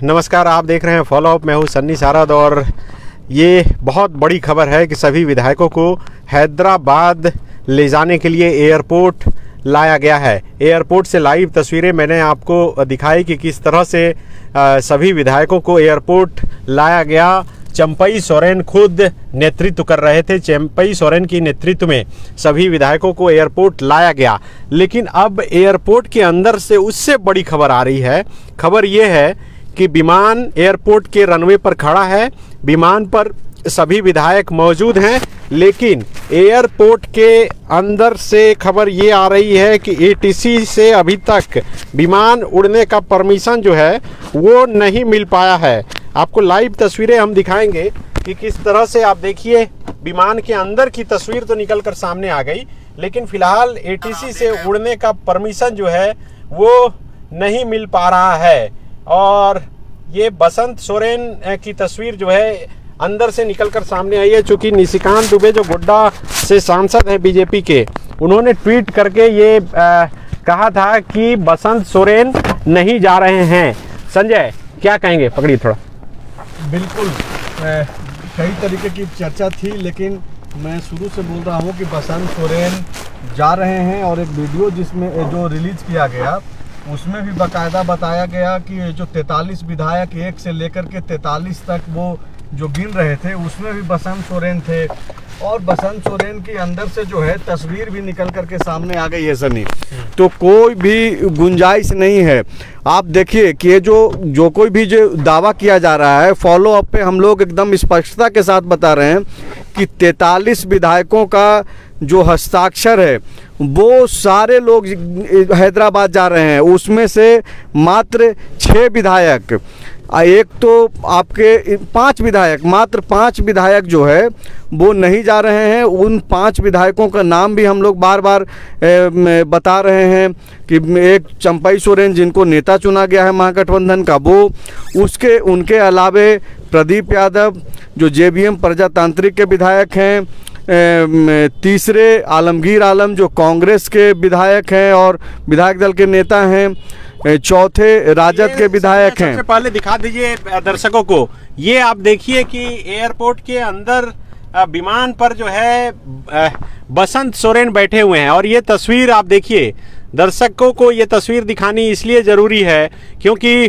नमस्कार, आप देख रहे हैं फॉलो अप। मैं हूं सन्नी सारद और ये बहुत बड़ी खबर है कि सभी विधायकों को हैदराबाद ले जाने के लिए एयरपोर्ट लाया गया है। एयरपोर्ट से लाइव तस्वीरें मैंने आपको दिखाई कि किस तरह से सभी विधायकों को एयरपोर्ट लाया गया। चंपई सोरेन खुद नेतृत्व कर रहे थे। चंपई सोरेन की नेतृत्व में सभी विधायकों को एयरपोर्ट लाया गया। लेकिन अब एयरपोर्ट के अंदर से उससे बड़ी खबर आ रही है। खबर ये है कि विमान एयरपोर्ट के रनवे पर खड़ा है, विमान पर सभी विधायक मौजूद हैं, लेकिन एयरपोर्ट के अंदर से खबर ये आ रही है कि एटीसी से अभी तक विमान उड़ने का परमिशन जो है वो नहीं मिल पाया है। आपको लाइव तस्वीरें हम दिखाएंगे कि किस तरह से, आप देखिए विमान के अंदर की तस्वीर तो निकल कर सामने आ गई, लेकिन फिलहाल एटीसी से उड़ने का परमिशन जो है वो नहीं मिल पा रहा है। और ये बसंत सोरेन की तस्वीर जो है अंदर से निकलकर सामने आई है। चूँकि निशिकांत दुबे जो गोड्डा से सांसद हैं बीजेपी के, उन्होंने ट्वीट करके ये कहा था कि बसंत सोरेन नहीं जा रहे हैं। संजय, क्या कहेंगे? पकड़िए थोड़ा। बिल्कुल, कई तरीके की चर्चा थी, लेकिन मैं शुरू से बोल रहा हूँ कि बसंत सोरेन जा रहे हैं। और एक वीडियो जिसमें जो रिलीज किया गया उसमें भी बाकायदा बताया गया कि जो 43 विधायक 1 से लेकर के 43 तक वो जो गिन रहे थे उसमें भी बसंत सोरेन थे। और बसंत सोरेन की अंदर से जो है तस्वीर भी निकल करके सामने आ गई है सनी। तो कोई भी गुंजाइश नहीं है। आप देखिए कि ये जो कोई भी जो दावा किया जा रहा है, फॉलो अप पे हम लोग एकदम स्पष्टता के साथ बता रहे हैं कि 43 विधायकों का जो हस्ताक्षर है वो सारे लोग हैदराबाद जा रहे हैं। उसमें से मात्र 6 विधायक, एक तो आपके 5 विधायक, मात्र 5 विधायक जो है वो नहीं जा रहे हैं। उन 5 विधायकों का नाम भी हम लोग बार बार बता रहे हैं कि एक चंपई सोरेन जिनको नेता चुना गया है महागठबंधन का, वो उनके अलावे प्रदीप यादव जो जेबीएम प्रजातांत्रिक के विधायक हैं, तीसरे आलमगीर आलम जो कांग्रेस के विधायक हैं और विधायक दल के नेता हैं, चौथे राजद के विधायक हैं। सबसे पहले दिखा दीजिए दर्शकों को, ये आप देखिए कि एयरपोर्ट के अंदर विमान पर जो है बसंत सोरेन बैठे हुए हैं। और ये तस्वीर आप देखिए, दर्शकों को ये तस्वीर दिखानी इसलिए ज़रूरी है क्योंकि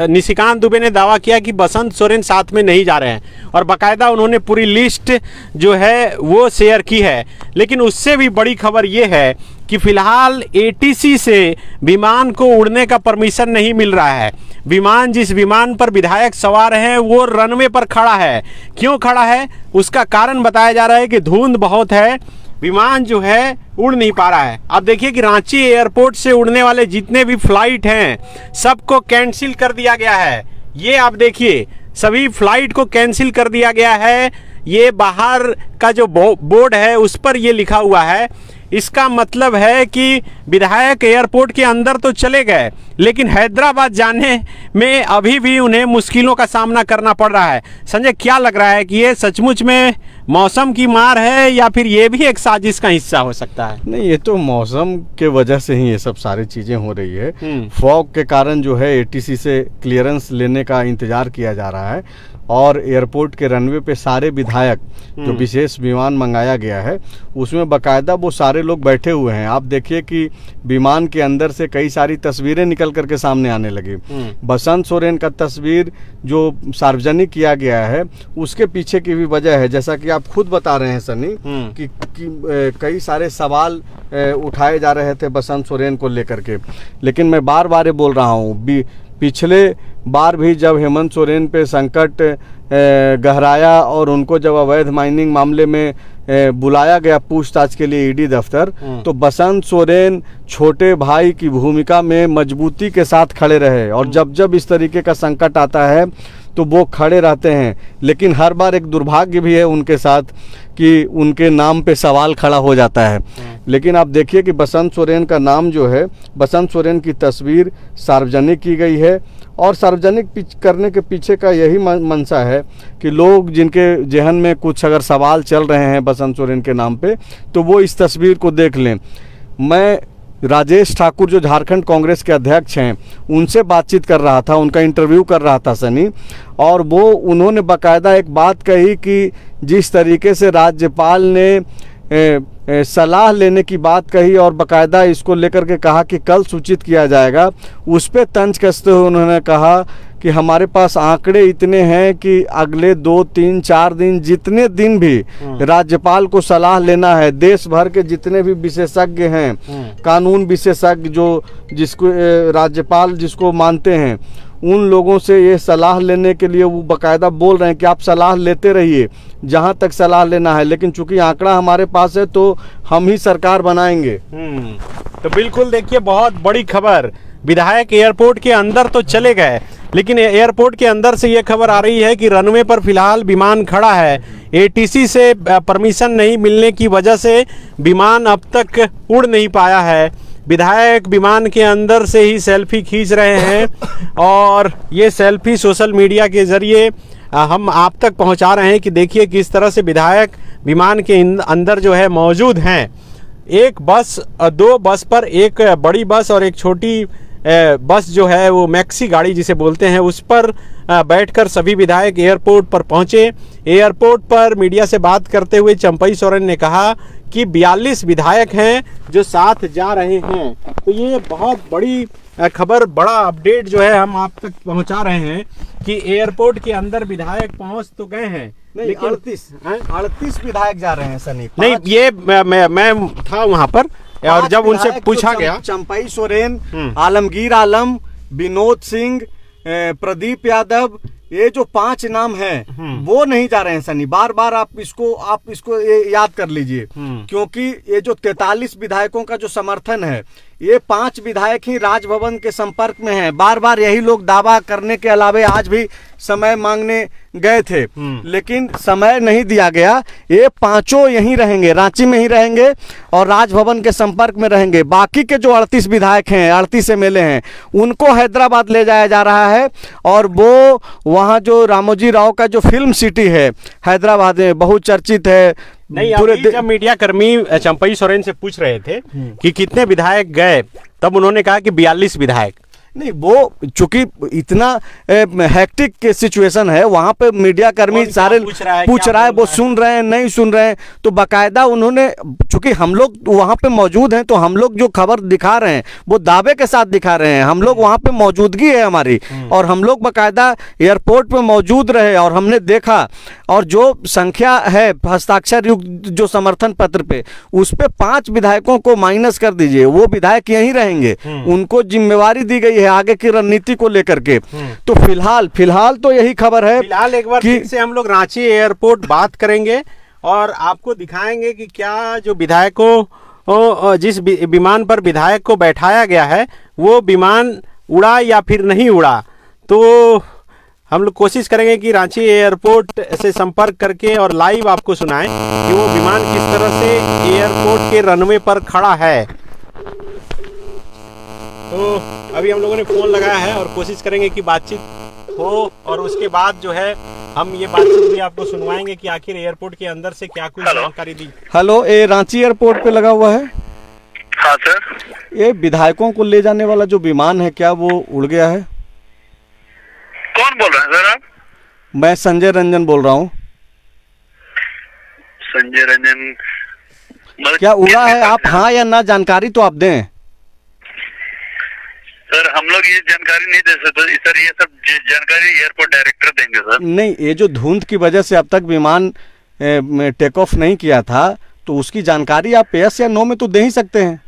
निशिकांत दुबे ने दावा किया कि बसंत सोरेन साथ में नहीं जा रहे हैं और बाकायदा उन्होंने पूरी लिस्ट जो है वो शेयर की है। लेकिन उससे भी बड़ी खबर ये है कि फिलहाल एटीसी से विमान को उड़ने का परमिशन नहीं मिल रहा है। विमान, जिस विमान पर विधायक सवार हैं, वो रनवे पर खड़ा है। क्यों खड़ा है उसका कारण बताया जा रहा है कि धुंध बहुत है, विमान जो है उड़ नहीं पा रहा है। आप देखिए कि रांची एयरपोर्ट से उड़ने वाले जितने भी फ्लाइट हैं सबको कैंसिल कर दिया गया है। ये आप देखिए, सभी फ्लाइट को कैंसिल कर दिया गया है। ये बाहर का जो बोर्ड है उस पर ये लिखा हुआ है। इसका मतलब है कि विधायक एयरपोर्ट के अंदर तो चले गए, लेकिन हैदराबाद जाने में अभी भी उन्हें मुश्किलों का सामना करना पड़ रहा है। संजय, क्या लग रहा है कि ये सचमुच में मौसम की मार है या फिर ये भी एक साजिश का हिस्सा हो सकता है? नहीं, ये तो मौसम के वजह से ही ये सब सारी चीज़ें हो रही है। फॉग के कारण जो है एटीसी से क्लियरेंस लेने का इंतजार किया जा रहा है और एयरपोर्ट के रनवे पे सारे विधायक जो विशेष विमान मंगाया गया है उसमें बाकायदा वो सारे लोग बैठे हुए हैं। आप देखिए कि विमान के अंदर से कई सारी तस्वीरें निकल करके सामने आने लगी। बसंत सोरेन का तस्वीर जो सार्वजनिक किया गया है उसके पीछे की भी वजह है, जैसा कि आप खुद बता रहे हैं सनी, कि कई सारे सवाल उठाए जा रहे थे बसंत सोरेन को लेकर के। लेकिन मैं बार बार बोल रहा हूँ, पिछले बार भी जब हेमंत सोरेन पे संकट गहराया और उनको जब अवैध माइनिंग मामले में बुलाया गया पूछताछ के लिए ईडी दफ्तर, तो बसंत सोरेन छोटे भाई की भूमिका में मजबूती के साथ खड़े रहे। और जब जब इस तरीके का संकट आता है तो वो खड़े रहते हैं। लेकिन हर बार एक दुर्भाग्य भी है उनके साथ कि उनके नाम पे सवाल खड़ा हो जाता है। लेकिन आप देखिए कि बसंत सोरेन का नाम जो है, बसंत सोरेन की तस्वीर सार्वजनिक की गई है और सार्वजनिक करने के पीछे का यही मंशा है कि लोग जिनके जहन में कुछ अगर सवाल चल रहे हैं बसंत सोरेन के नाम पे, तो वो इस तस्वीर को देख लें। मैं राजेश ठाकुर जो झारखंड कांग्रेस के अध्यक्ष हैं उनसे बातचीत कर रहा था, उनका इंटरव्यू कर रहा था सनी, और वो उन्होंने बाकायदा एक बात कही कि जिस तरीके से राज्यपाल ने सलाह लेने की बात कही और बाकायदा इसको लेकर के कहा कि कल सूचित किया जाएगा, उस पर तंज कसते हुए उन्होंने कहा कि हमारे पास आंकड़े इतने हैं कि अगले 2, 3, 4 दिन जितने दिन भी राज्यपाल को सलाह लेना है, देश भर के जितने भी विशेषज्ञ हैं, कानून विशेषज्ञ जो जिसको राज्यपाल जिसको मानते हैं, उन लोगों से ये सलाह लेने के लिए वो बाकायदा बोल रहे हैं कि आप सलाह लेते रहिए जहां तक सलाह लेना है, लेकिन चूंकि आंकड़ा हमारे पास है तो हम ही सरकार बनाएंगे। तो बिल्कुल देखिए, बहुत बड़ी खबर, विधायक एयरपोर्ट के अंदर तो चले गए, लेकिन एयरपोर्ट के अंदर से ये खबर आ रही है कि रनवे पर फिलहाल विमान खड़ा है। एटीसी से परमिशन नहीं मिलने की वजह से विमान अब तक उड़ नहीं पाया है। विधायक विमान के अंदर से ही सेल्फी खींच रहे हैं और ये सेल्फी सोशल मीडिया के जरिए हम आप तक पहुंचा रहे हैं कि देखिए किस तरह से विधायक विमान के अंदर जो है मौजूद हैं। एक बस, 2 बस पर, एक बड़ी बस और एक छोटी बस जो है वो मैक्सी गाड़ी जिसे बोलते हैं, उस पर बैठकर सभी विधायक एयरपोर्ट पर पहुंचे। एयरपोर्ट पर मीडिया से बात करते हुए चंपई सोरेन ने कहा कि 42 विधायक हैं जो साथ जा रहे हैं। तो ये बहुत बड़ी खबर, बड़ा अपडेट जो है हम आप तक पहुंचा रहे हैं कि एयरपोर्ट के अंदर विधायक पहुंच तो गए हैं, लेकिन 38 विधायक जा रहे हैं सनी। नहीं, ये मैं था वहां पर और जब उनसे पूछा गया, चंपई सोरेन, आलमगीर आलम, विनोद सिंह, प्रदीप यादव, ये जो 5 नाम हैं वो नहीं जा रहे हैं सनी। बार बार आप इसको ये याद कर लीजिए, क्योंकि ये जो 43 विधायकों का जो समर्थन है, ये 5 विधायक ही राजभवन के संपर्क में हैं। बार बार यही लोग दावा करने के अलावे आज भी समय मांगने गए थे, लेकिन समय नहीं दिया गया। ये 5 यहीं रहेंगे, रांची में ही रहेंगे और राजभवन के संपर्क में रहेंगे। बाकी के जो 38 विधायक हैं, 38 एमएलए हैं, उनको हैदराबाद ले जाया जा रहा है और वो वहाँ जो रामोजी राव का जो फिल्म सिटी है हैदराबाद में, बहुचर्चित है। नहीं, अभी जब मीडिया कर्मी चंपई सोरेन से पूछ रहे थे कि कितने विधायक गए, तब उन्होंने कहा कि 42 विधायक। नहीं, वो चूंकि इतना हेक्टिक सिचुएशन है, वहाँ पे मीडिया कर्मी सारे पूछ रहा है, वो सुन रहे हैं नहीं सुन रहे हैं, तो बाकायदा उन्होंने, चूंकि हम लोग वहाँ पे मौजूद हैं तो हम लोग जो खबर दिखा रहे हैं वो दावे के साथ दिखा रहे हैं। हम लोग वहाँ पे मौजूदगी है हमारी, और हम लोग बाकायदा एयरपोर्ट पे मौजूद रहे और हमने देखा, और जो संख्या है हस्ताक्षर युक्त जो समर्थन पत्र पे, उस पे 5 विधायकों को माइनस कर दीजिए, वो विधायक यहीं रहेंगे, उनको जिम्मेवारी दी गई है आगे की रणनीति को लेकर के। तो फिलहाल तो यही खबर है। फिलहाल एक बार फिर से हम लोग रांची एयरपोर्ट बात करेंगे और आपको दिखाएंगे कि क्या जो विधायकों, जिस विमान पर विधायक को बैठाया गया है वो विमान उड़ा या फिर नहीं उड़ा। तो हम लोग कोशिश करेंगे कि रांची एयरपोर्ट से संपर्क करके और लाइव आपको सुनाएं कि वो विमान किस तरह से एयरपोर्ट के रनवे पर खड़ा है। तो अभी हम लोगों ने फ़ोन लगाया है और कोशिश करेंगे कि बातचीत हो, और उसके बाद जो है हम ये बातचीत भी आपको सुनवाएंगे कि आखिर एयरपोर्ट के अंदर से क्या कुछ जानकारी दी। हेलो, ये रांची एयरपोर्ट पे लगा हुआ है? हाँ सर। ये विधायकों को ले जाने वाला जो विमान है, क्या वो उड़ गया है? कौन बोल रहे हैं सर आप? मैं संजय रंजन बोल रहा हूँ। संजय रंजन? क्या उड़ा है? आप हाँ या ना जानकारी तो आप दें। सर हम लोग ये जानकारी नहीं दे सकते सर, ये सब जानकारी एयरपोर्ट डायरेक्टर देंगे सर। नहीं, ये जो धुंध की वजह से अब तक विमान टेक ऑफ नहीं किया था, तो उसकी जानकारी आप यस या नो में तो दे ही सकते हैं।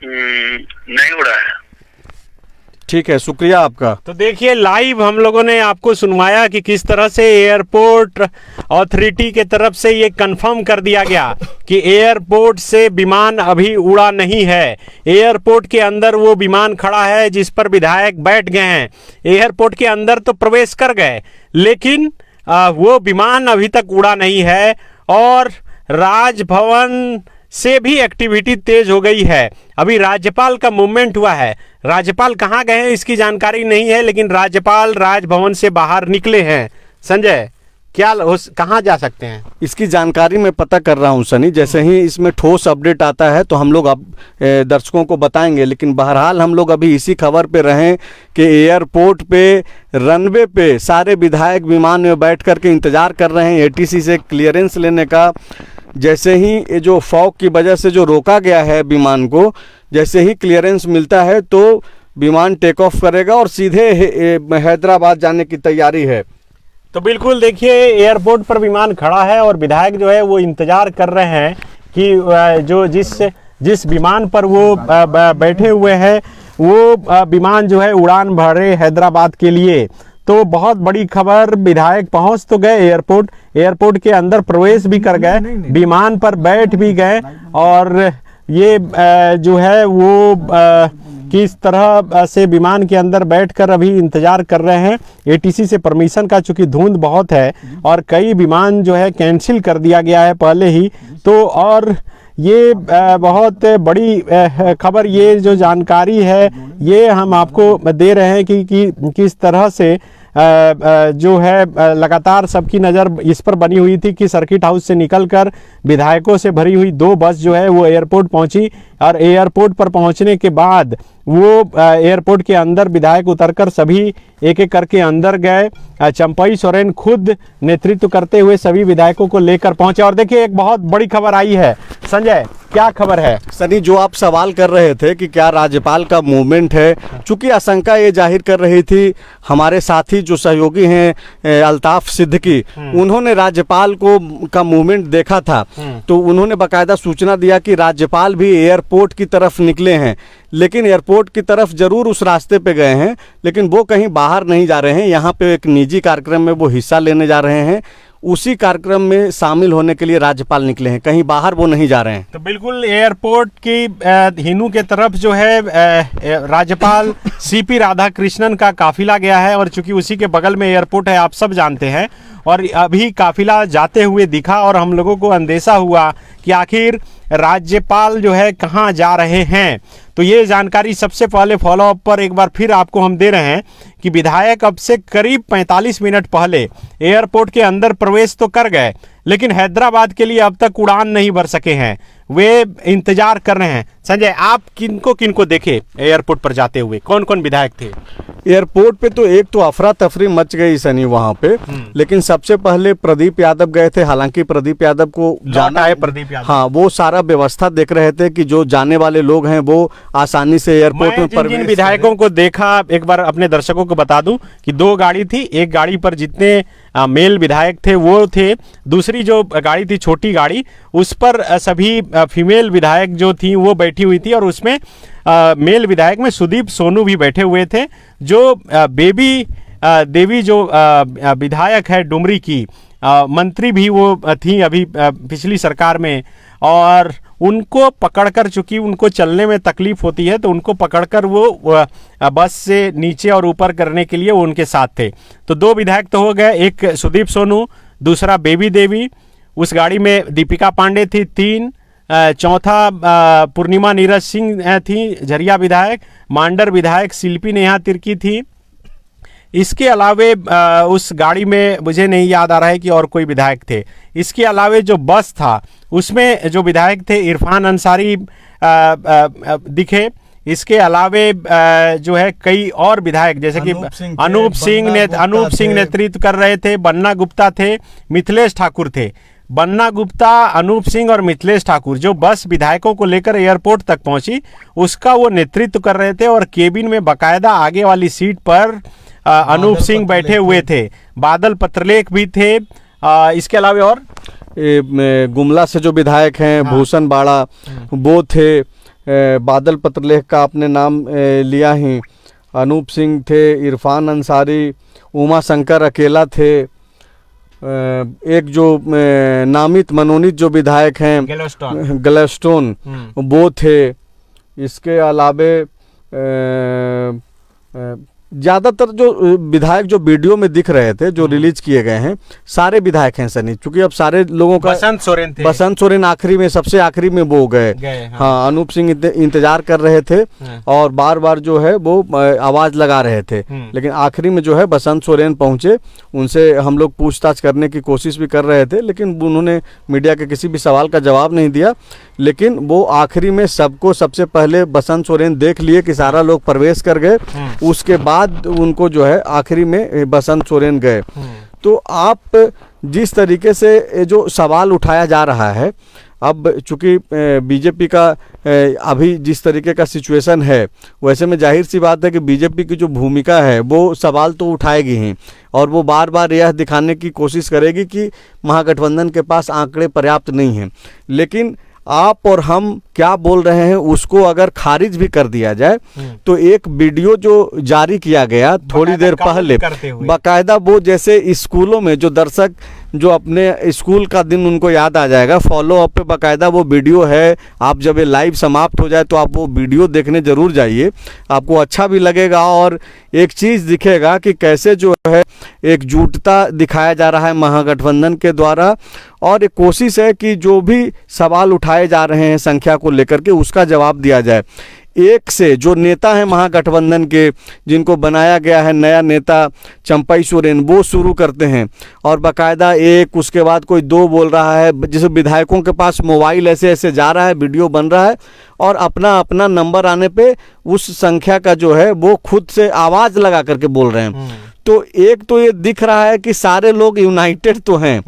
नहीं उड़ा है। ठीक है, शुक्रिया आपका। तो देखिए, लाइव हम लोगों ने आपको सुनवाया कि किस तरह से एयरपोर्ट अथॉरिटी के तरफ से ये कंफर्म कर दिया गया कि एयरपोर्ट से विमान अभी उड़ा नहीं है। एयरपोर्ट के अंदर वो विमान खड़ा है जिस पर विधायक बैठ गए हैं। एयरपोर्ट के अंदर तो प्रवेश कर गए, लेकिन वो विमान अभी तक उड़ा नहीं है और राजभवन से भी एक्टिविटी तेज हो गई है। अभी राज्यपाल का मूवमेंट हुआ है। राज्यपाल कहाँ गए हैं इसकी जानकारी नहीं है, लेकिन राज्यपाल राजभवन से बाहर निकले हैं। संजय, क्या कहाँ जा सकते हैं? इसकी जानकारी मैं पता कर रहा हूं सनी, जैसे ही इसमें ठोस अपडेट आता है तो हम लोग अब दर्शकों को बताएंगे। लेकिन बहरहाल हम लोग अभी इसी खबर पे रहें कि एयरपोर्ट पे रनवे पे सारे विधायक विमान में बैठ करके इंतज़ार कर रहे हैं एटीसी से क्लियरेंस लेने का। जैसे ही ये जो फॉग की वजह से जो रोका गया है विमान को, जैसे ही क्लियरेंस मिलता है तो विमान टेक ऑफ करेगा और सीधे हैदराबाद जाने की तैयारी है। तो बिल्कुल देखिए, एयरपोर्ट पर विमान खड़ा है और विधायक जो है वो इंतजार कर रहे हैं कि जो जिस विमान पर वो बैठे हुए हैं वो विमान जो है उड़ान भरे हैदराबाद के लिए। तो बहुत बड़ी खबर, विधायक पहुंच तो गए एयरपोर्ट के अंदर प्रवेश भी कर गए, विमान पर बैठ भी गए और ये जो है वो किस तरह से विमान के अंदर बैठकर अभी इंतजार कर रहे हैं एटीसी से परमिशन का, चूंकि धुंध बहुत है और कई विमान जो है कैंसिल कर दिया गया है पहले ही। तो और ये बहुत बड़ी खबर, ये जो जानकारी है ये हम आपको दे रहे हैं कि किस तरह से जो है लगातार सबकी नज़र इस पर बनी हुई थी कि सर्किट हाउस से निकलकर विधायकों से भरी हुई 2 बस जो है वो एयरपोर्ट पहुंची और एयरपोर्ट पर पहुंचने के बाद वो एयरपोर्ट के अंदर विधायक उतरकर सभी एक एक करके अंदर गए। चंपई सोरेन खुद नेतृत्व करते हुए सभी विधायकों को लेकर पहुंचे। और देखिए, एक बहुत बड़ी खबर आई है। संजय, क्या खबर है? सनी, जो आप सवाल कर रहे थे कि क्या राज्यपाल का मूवमेंट है, चूंकि आशंका ये जाहिर कर रही थी हमारे साथी जो सहयोगी हैं अल्ताफ सिद्दीकी, उन्होंने राज्यपाल का मूवमेंट देखा था तो उन्होंने बाकायदा सूचना दिया कि राज्यपाल भी एयरपोर्ट की तरफ निकले हैं, लेकिन एयरपोर्ट की तरफ जरूर उस रास्ते पे गए हैं, लेकिन वो कहीं बाहर नहीं जा रहे हैं। यहाँ पे एक निजी कार्यक्रम में वो हिस्सा लेने जा रहे हैं, उसी कार्यक्रम में शामिल होने के लिए राज्यपाल निकले हैं, कहीं बाहर वो नहीं जा रहे हैं। तो बिल्कुल एयरपोर्ट की हिनू के तरफ जो है राज्यपाल सीपी राधाकृष्णन का काफिला गया है और चूंकि उसी के बगल में एयरपोर्ट है, आप सब जानते हैं। और अभी काफिला जाते हुए दिखा और हम लोगों को अंदेशा हुआ कि आखिर राज्यपाल जो है कहाँ जा रहे हैं। तो ये जानकारी सबसे पहले फॉलोअप पर एक बार फिर आपको हम दे रहे हैं कि विधायक अब से करीब 45 मिनट पहले एयरपोर्ट के अंदर प्रवेश तो कर गए, लेकिन हैदराबाद के लिए अब तक उड़ान नहीं भर सके हैं, वे इंतजार कर रहे हैं। संजय, आप किनको देखे एयरपोर्ट पर जाते हुए, कौन कौन विधायक थे? एयरपोर्ट पे तो एक तो अफरा तफरी मच गई सनी वहां पे, लेकिन सबसे पहले प्रदीप यादव गए थे। हालांकि प्रदीप यादव को जाना है, प्रदीप यादव, हाँ, वो सारा व्यवस्था देख रहे थे कि जो जाने वाले लोग हैं वो आसानी से एयरपोर्ट में प्रवेश। जिन विधायकों को देखा, एक बार अपने दर्शकों को बता दूं कि 2 गाड़ी थी, एक गाड़ी पर जितने मेल विधायक थे वो थे, दूसरी जो गाड़ी थी छोटी गाड़ी, उस पर सभी फीमेल विधायक जो थी वो बैठी हुई थी और उसमें मेल विधायक में सुदीप सोनू भी बैठे हुए थे। जो बेबी देवी जो विधायक है डुमरी की, मंत्री भी वो थी अभी पिछली सरकार में, और उनको पकड़कर, चूंकि उनको चलने में तकलीफ होती है तो उनको पकड़कर वो बस से नीचे और ऊपर करने के लिए वो उनके साथ थे। तो 2 विधायक तो हो गए, एक सुदीप सोनू, दूसरा बेबी देवी, उस गाड़ी में दीपिका पांडे थी 3, चौथा पूर्णिमा नीरज सिंह थी झरिया विधायक, मांडर विधायक शिल्पी नेहा तिर्की थी। इसके अलावे उस गाड़ी में मुझे नहीं याद आ रहा है कि और कोई विधायक थे। इसके अलावे जो बस था उसमें जो विधायक थे इरफान अंसारी दिखे। इसके अलावे जो है कई और विधायक, जैसे कि अनूप सिंह नेतृत्व कर रहे थे, बन्ना गुप्ता थे, मिथिलेश ठाकुर थे। बन्ना गुप्ता, अनूप सिंह और मिथिलेश ठाकुर जो बस विधायकों को लेकर एयरपोर्ट तक पहुंची उसका वो नेतृत्व कर रहे थे और केबिन में बाकायदा आगे वाली सीट पर अनूप सिंह बैठे हुए थे, बादल पत्रलेख भी थे। इसके अलावा और गुमला से जो विधायक हैं, हाँ, भूषण बाड़ा वो थे, बादल पत्रलेख का आपने नाम लिया ही, अनूप सिंह थे, इरफान अंसारी, उमा शंकर अकेला थे, एक जो नामित मनोनीत जो विधायक हैं गलेस्टोन वो थे। इसके अलावे ज़्यादातर जो विधायक जो वीडियो में दिख रहे थे, जो रिलीज किए गए हैं, सारे विधायक हैं सनी, क्योंकि अब सारे लोगों का बसंत सोरेन थे। बसंत सोरेन आखिरी में, सबसे आखिरी में वो गए। हाँ, अनूप सिंह इंतजार कर रहे थे और बार बार जो है वो आवाज लगा रहे थे, लेकिन आखिरी में जो है बसंत सोरेन पहुंचे। उनसे हम लोग पूछताछ करने की कोशिश भी कर रहे थे, लेकिन उन्होंने मीडिया के किसी भी सवाल का जवाब नहीं दिया। लेकिन वो आखिरी में सबको सबसे पहले बसंत सोरेन देख लिए कि सारा लोग प्रवेश कर गए, उसके बाद उनको जो है आखिरी में बसंत सोरेन गए। तो आप जिस तरीके से जो सवाल उठाया जा रहा है, अब चूंकि बीजेपी का अभी जिस तरीके का सिचुएशन है, वैसे में जाहिर सी बात है कि बीजेपी की जो भूमिका है वो सवाल तो उठाएगी ही, और वो बार बार यह दिखाने की कोशिश करेगी कि महागठबंधन के पास आंकड़े पर्याप्त नहीं हैं। लेकिन आप और हम क्या बोल रहे हैं उसको अगर खारिज भी कर दिया जाए, तो एक वीडियो जो जारी किया गया थोड़ी देर पहले, बाकायदा वो जैसे स्कूलों में जो दर्शक जो अपने स्कूल का दिन उनको याद आ जाएगा, फॉलो अप पे बाकायदा वो वीडियो है। आप जब ये लाइव समाप्त हो जाए तो आप वो वीडियो देखने ज़रूर जाइए, आपको अच्छा भी लगेगा और एक चीज़ दिखेगा कि कैसे जो है एकजुटता दिखाया जा रहा है महागठबंधन के द्वारा, और एक कोशिश है कि जो भी सवाल उठाए जा रहे हैं संख्या को लेकर के उसका जवाब दिया जाए। एक से जो नेता है महागठबंधन के, जिनको बनाया गया है नया नेता चंपई सोरेन, वो शुरू करते हैं और बाकायदा एक, उसके बाद कोई दो बोल रहा है, जैसे विधायकों के पास मोबाइल ऐसे ऐसे जा रहा है, वीडियो बन रहा है, और अपना अपना नंबर आने पे उस संख्या का जो है वो खुद से आवाज़ लगा करके बोल रहे हैं। तो एक तो ये दिख रहा है कि सारे लोग यूनाइटेड तो हैं।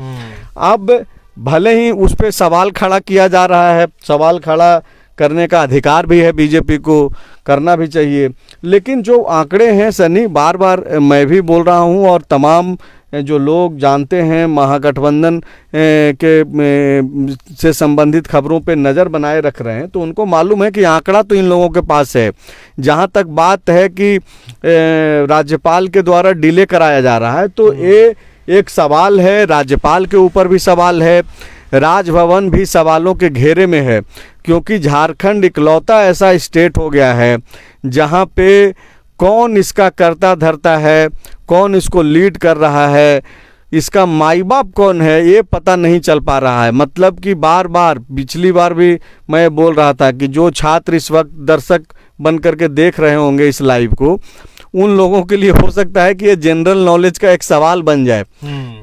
अब भले ही उस पर सवाल खड़ा किया जा रहा है, सवाल खड़ा करने का अधिकार भी है, बीजेपी को करना भी चाहिए, लेकिन जो आंकड़े हैं सनी, बार बार मैं भी बोल रहा हूं और तमाम जो लोग जानते हैं महागठबंधन के से संबंधित खबरों पे नज़र बनाए रख रहे हैं, तो उनको मालूम है कि आंकड़ा तो इन लोगों के पास है। जहां तक बात है कि राज्यपाल के द्वारा डिले कराया जा रहा है, तो ये एक सवाल है, राज्यपाल के ऊपर भी सवाल है, राजभवन भी सवालों के घेरे में है, क्योंकि झारखंड इकलौता ऐसा स्टेट हो गया है जहां पे कौन इसका करता धरता है, कौन इसको लीड कर रहा है, इसका माई बाप कौन है, ये पता नहीं चल पा रहा है। मतलब कि बार बार, पिछली बार भी मैं बोल रहा था कि जो छात्र इस वक्त दर्शक बन करके देख रहे होंगे इस लाइव को, उन लोगों के लिए हो सकता है कि ये जनरल नॉलेज का एक सवाल बन जाए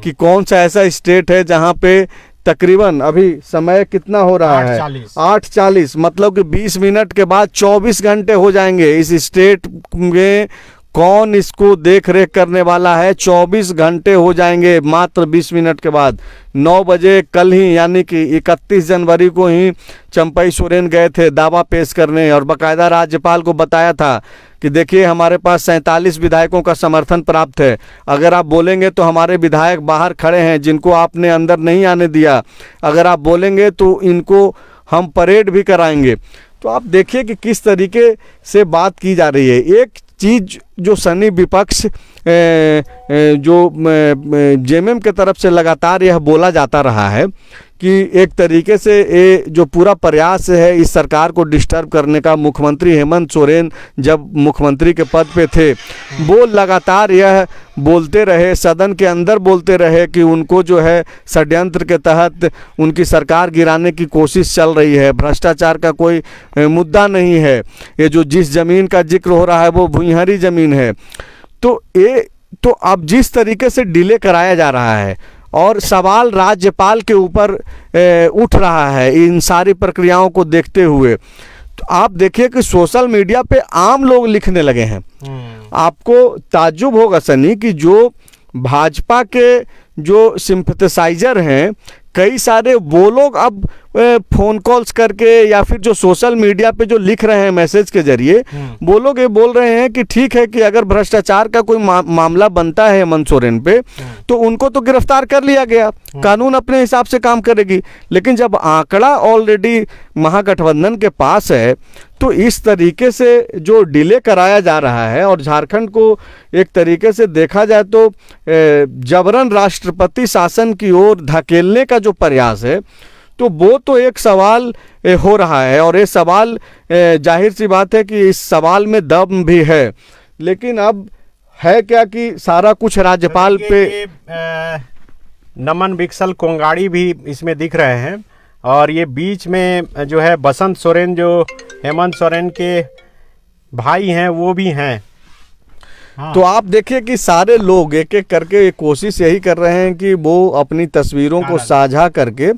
कि कौन सा ऐसा स्टेट है जहां पे तकरीबन अभी समय कितना हो रहा है, 8:40, मतलब कि 20 मिनट के बाद 24 घंटे हो जाएंगे। इस स्टेट में कौन इसको देख रेख करने वाला है, 24 घंटे हो जाएंगे मात्र 20 मिनट के बाद। 9 बजे कल ही, यानी कि 31 जनवरी को ही चंपई सोरेन गए थे दावा पेश करने, और बाकायदा राज्यपाल को बताया था कि देखिए हमारे पास 47 विधायकों का समर्थन प्राप्त है, अगर आप बोलेंगे तो हमारे विधायक बाहर खड़े हैं जिनको आपने अंदर नहीं आने दिया, अगर आप बोलेंगे तो इनको हम परेड भी कराएंगे। तो आप देखिए कि किस तरीके से बात की जा रही है। एक चीज़ जो सनी विपक्ष जो जेएमएम के तरफ से लगातार यह बोला जाता रहा है कि एक तरीके से ये जो पूरा प्रयास है इस सरकार को डिस्टर्ब करने का, मुख्यमंत्री हेमंत सोरेन जब मुख्यमंत्री के पद पे थे वो लगातार यह बोलते रहे, सदन के अंदर बोलते रहे कि उनको जो है षड्यंत्र के तहत उनकी सरकार गिराने की कोशिश चल रही है, भ्रष्टाचार का कोई मुद्दा नहीं है, ये जो जिस ज़मीन का जिक्र हो रहा है वो भूइंहरी ज़मीन है। तो अब जिस तरीके से डिले कराया जा रहा है और सवाल राज्यपाल के ऊपर उठ रहा है इन सारी प्रक्रियाओं को देखते हुए, तो आप देखिए कि सोशल मीडिया पे आम लोग लिखने लगे हैं। आपको ताज्जुब होगा सनी कि जो भाजपा के जो सिंपैथाइजर हैं, कई सारे वो लोग अब फ़ोन कॉल्स करके या फिर जो सोशल मीडिया पे जो लिख रहे हैं मैसेज के जरिए, वो लोग ये बोल रहे हैं कि ठीक है कि अगर भ्रष्टाचार का कोई मामला बनता है हेमंत सोरेन पे तो उनको तो गिरफ्तार कर लिया गया, कानून अपने हिसाब से काम करेगी, लेकिन जब आंकड़ा ऑलरेडी महागठबंधन के पास है तो इस तरीके से जो डिले कराया जा रहा है और झारखंड को एक तरीके से देखा जाए तो जबरन राष्ट्रपति शासन की ओर धकेलने का जो प्रयास है, तो वो तो एक सवाल हो रहा है। और ये सवाल जाहिर सी बात है कि इस सवाल में दम भी है, लेकिन अब है क्या कि सारा कुछ राज्यपाल पे नमन बिक्सल कोंगाड़ी भी इसमें दिख रहे हैं, और ये बीच में जो है बसंत सोरेन जो हेमंत सोरेन के भाई हैं वो भी हैं। हाँ। तो आप देखिए कि सारे लोग एक एक करके कोशिश यही कर रहे हैं कि वो अपनी तस्वीरों को साझा करके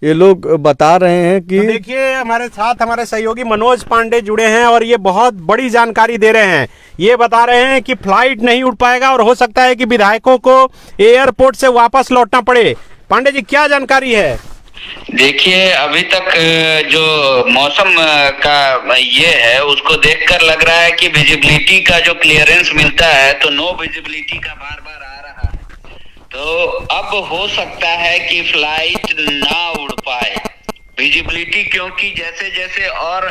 ये लोग बता रहे हैं कि तो देखिए हमारे साथ हमारे सहयोगी मनोज पांडे जुड़े हैं और ये बहुत बड़ी जानकारी दे रहे हैं। ये बता रहे हैं कि फ्लाइट नहीं उड़ पाएगा और हो सकता है कि विधायकों को एयरपोर्ट से वापस लौटना पड़े। पांडे जी क्या जानकारी है? देखिए अभी तक जो मौसम का ये है उसको देखकर लग रहा है कि विजिबिलिटी का जो क्लियरेंस मिलता है तो नो विजिबिलिटी का बार बार आ रहा है, तो अब हो सकता है कि फ्लाइट ना उड़ पाए विजिबिलिटी, क्योंकि जैसे जैसे और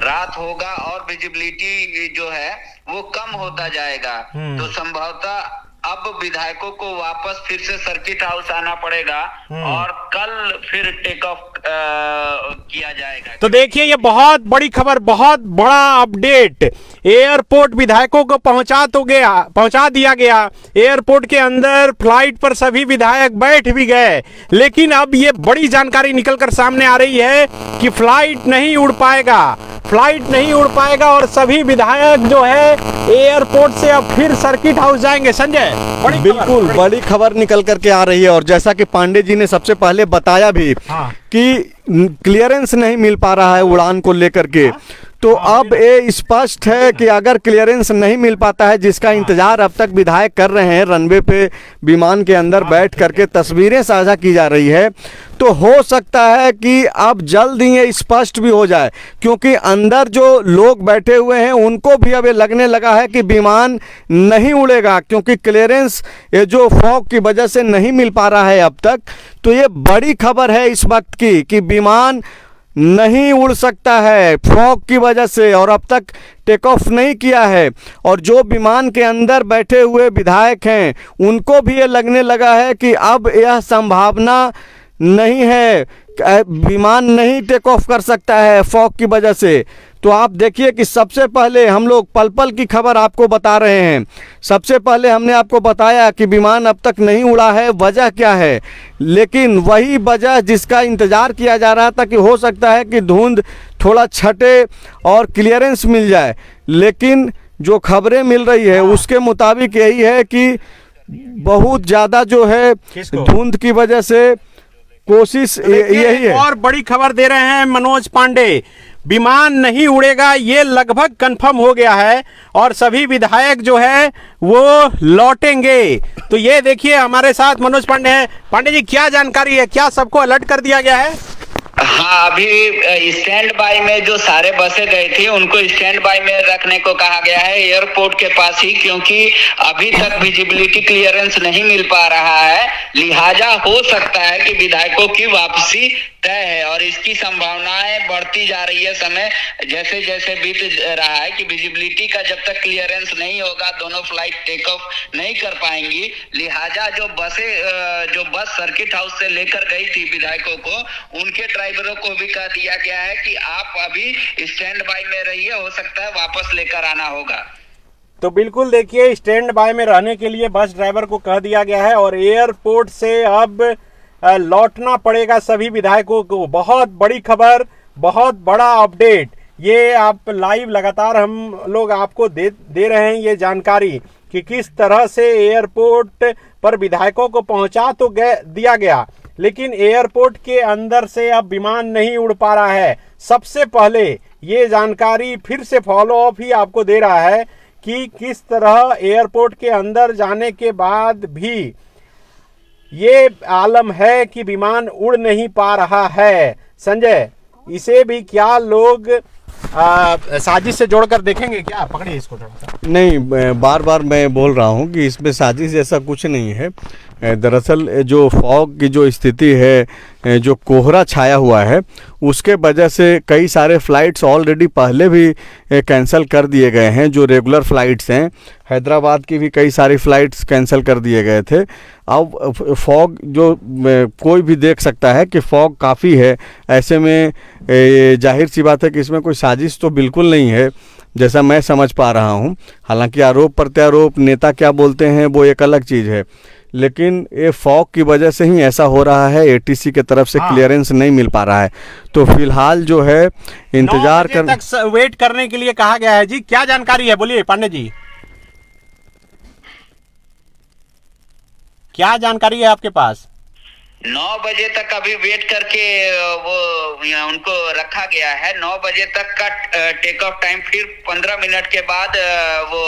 रात होगा और विजिबिलिटी जो है वो कम होता जाएगा, तो संभवतः अब विधायकों को वापस फिर से सर्किट हाउस आना पड़ेगा और कल फिर टेक ऑफ किया जाएगा। तो देखिए ये बहुत बड़ी खबर, बहुत बड़ा अपडेट। एयरपोर्ट विधायकों को पहुंचा दिया गया। एयरपोर्ट के अंदर फ्लाइट पर सभी विधायक बैठ भी गए, लेकिन अब ये बड़ी जानकारी निकलकर सामने आ रही है कि फ्लाइट नहीं उड़ पाएगा और सभी विधायक जो है एयरपोर्ट से अब फिर सर्किट हाउस जाएंगे। संजय, बिल्कुल बड़ी खबर निकल करके आ रही है, और जैसा कि पांडे जी ने सबसे पहले बताया भी कि क्लियरेंस नहीं मिल पा रहा है उड़ान को लेकर के, तो अब ये स्पष्ट है कि अगर क्लियरेंस नहीं मिल पाता है, जिसका इंतजार अब तक विधायक कर रहे हैं, रनवे पे विमान के अंदर बैठ करके तस्वीरें साझा की जा रही है, तो हो सकता है कि अब जल्द ही ये स्पष्ट भी हो जाए, क्योंकि अंदर जो लोग बैठे हुए हैं उनको भी अब ये लगने लगा है कि विमान नहीं उड़ेगा, क्योंकि क्लियरेंस ये जो फॉग की वजह से नहीं मिल पा रहा है अब तक। तो ये बड़ी खबर है इस वक्त की कि विमान नहीं उड़ सकता है फॉग की वजह से, और अब तक टेक ऑफ नहीं किया है, और जो विमान के अंदर बैठे हुए विधायक हैं उनको भी ये लगने लगा है कि अब यह संभावना नहीं है, विमान नहीं टेक ऑफ कर सकता है फॉग की वजह से। तो आप देखिए कि सबसे पहले हम लोग पल पल की खबर आपको बता रहे हैं। सबसे पहले हमने आपको बताया कि विमान अब तक नहीं उड़ा है, वजह क्या है, लेकिन वही वजह जिसका इंतज़ार किया जा रहा था कि हो सकता है कि धुंध थोड़ा छटे और क्लियरेंस मिल जाए, लेकिन जो खबरें मिल रही है उसके मुताबिक यही है कि बहुत ज़्यादा जो है धुंध की वजह से कोशिश यही है। और बड़ी खबर दे रहे हैं मनोज पांडे, विमान नहीं उड़ेगा ये लगभग कंफर्म हो गया है और सभी विधायक जो है वो लौटेंगे। तो ये देखिए हमारे साथ मनोज पांडे हैं। पांडे जी क्या जानकारी है, क्या सबको अलर्ट कर दिया गया है? हाँ, अभी स्टैंड बाय में जो सारे बसें गई थी उनको स्टैंड बाय में रखने को कहा गया है एयरपोर्ट के पास ही, क्योंकि अभी तक विजिबिलिटी क्लियरेंस नहीं मिल पा रहा है, लिहाजा हो सकता है कि विधायकों की वापसी तय है और इसकी संभावनाएं बढ़ती जा रही है समय जैसे जैसे बीत रहा है कि विजिबिलिटी का जब तक क्लियरेंस नहीं होगा दोनों फ्लाइट टेक ऑफ नहीं कर पाएंगी। लिहाजा जो बस सर्किट हाउस से लेकर गई थी विधायकों को, उनके ड्राइवरों को भी कह दिया गया है कि आप अभी स्टैंड बाय में रहिए, हो सकता है वापस लेकर आना होगा। तो बिल्कुल देखिए स्टैंड बाय में रहने के लिए बस ड्राइवर को कह दिया गया है और एयरपोर्ट से अब लौटना पड़ेगा सभी विधायकों को। बहुत बड़ी खबर, बहुत बड़ा अपडेट, ये आप लाइव लगातार हम लोग आपको दे रहे हैं ये जानकारी कि किस तरह से एयरपोर्ट पर विधायकों को पहुंचा तो दिया गया, लेकिन एयरपोर्ट के अंदर से अब विमान नहीं उड़ पा रहा है। सबसे पहले ये जानकारी फिर से फॉलो अप ही आपको दे रहा है कि किस तरह एयरपोर्ट के अंदर जाने के बाद भी ये आलम है कि विमान उड़ नहीं पा रहा है। संजय, इसे भी क्या लोग साजिश से जोड़कर देखेंगे क्या? पकड़िए इसको थोड़ा सा। नहीं, बार बार मैं बोल रहा हूँ कि इसमें साजिश जैसा कुछ नहीं है। दरअसल जो फॉग की जो स्थिति है, जो कोहरा छाया हुआ है, उसके वजह से कई सारे फ़्लाइट्स ऑलरेडी पहले भी कैंसिल कर दिए गए हैं। जो रेगुलर फ़्लाइट्स हैं, हैदराबाद की भी कई सारी फ़्लाइट्स कैंसिल कर दिए गए थे। अब फॉग जो कोई भी देख सकता है कि फॉग काफ़ी है, ऐसे में जाहिर सी बात है कि इसमें कोई साजिश तो बिल्कुल नहीं है। जैसा मैं समझ पा रहा हूँ। हालांकि आरोप प्रत्यारोप, नेता क्या बोलते हैं वो एक अलग चीज़ है, लेकिन ये फॉग की वजह से ही ऐसा हो रहा है। एटीसी की तरफ से क्लियरेंस नहीं मिल पा रहा है, तो फिलहाल जो है इंतजार तक वेट करने के लिए कहा गया है। जी क्या जानकारी है, बोलिए पांडे जी, क्या जानकारी है आपके पास? 9 बजे तक अभी वेट करके वो उनको रखा गया है। 9 बजे तक का टेक ऑफ टाइम, फिर 15 मिनट के बाद वो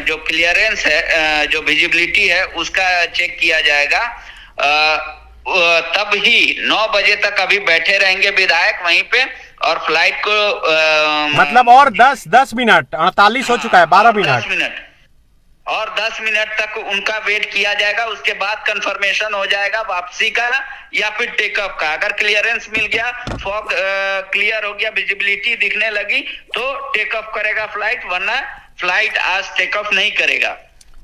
जो क्लियरेंस है, जो विजिबिलिटी है, उसका चेक किया जाएगा। तब ही 9 बजे तक अभी बैठे रहेंगे विधायक वहीं पे, और फ्लाइट को मतलब और 10 मिनट 48 हो चुका है, 12 मिनट और 10 मिनट तक उनका वेट किया जाएगा। उसके बाद कंफर्मेशन हो जाएगा वापसी का या फिर टेक ऑफ का। अगर क्लियरेंस मिल गया, फॉग क्लियर हो गया, विजिबिलिटी दिखने लगी, तो टेक ऑफ करेगा फ्लाइट, वरना फ्लाइट आज टेक ऑफ नहीं करेगा।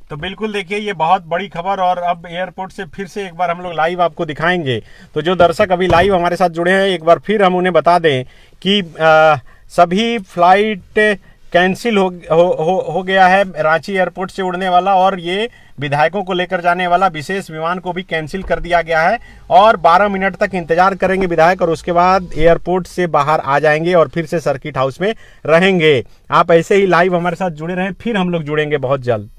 तो बिल्कुल देखिए, ये बहुत बड़ी खबर, और अब एयरपोर्ट से फिर से एक बार हम लोग लाइव आपको दिखाएंगे। तो जो दर्शक अभी लाइव हमारे साथ जुड़े हैं, एक बार फिर हम उन्हें बता दें कि सभी फ्लाइट कैंसिल हो गया है रांची एयरपोर्ट से उड़ने वाला, और ये विधायकों को लेकर जाने वाला विशेष विमान को भी कैंसिल कर दिया गया है। और 12 मिनट तक इंतजार करेंगे विधायक, और उसके बाद एयरपोर्ट से बाहर आ जाएंगे और फिर से सर्किट हाउस में रहेंगे। आप ऐसे ही लाइव हमारे साथ जुड़े रहें, फिर हम लोग जुड़ेंगे बहुत जल्द।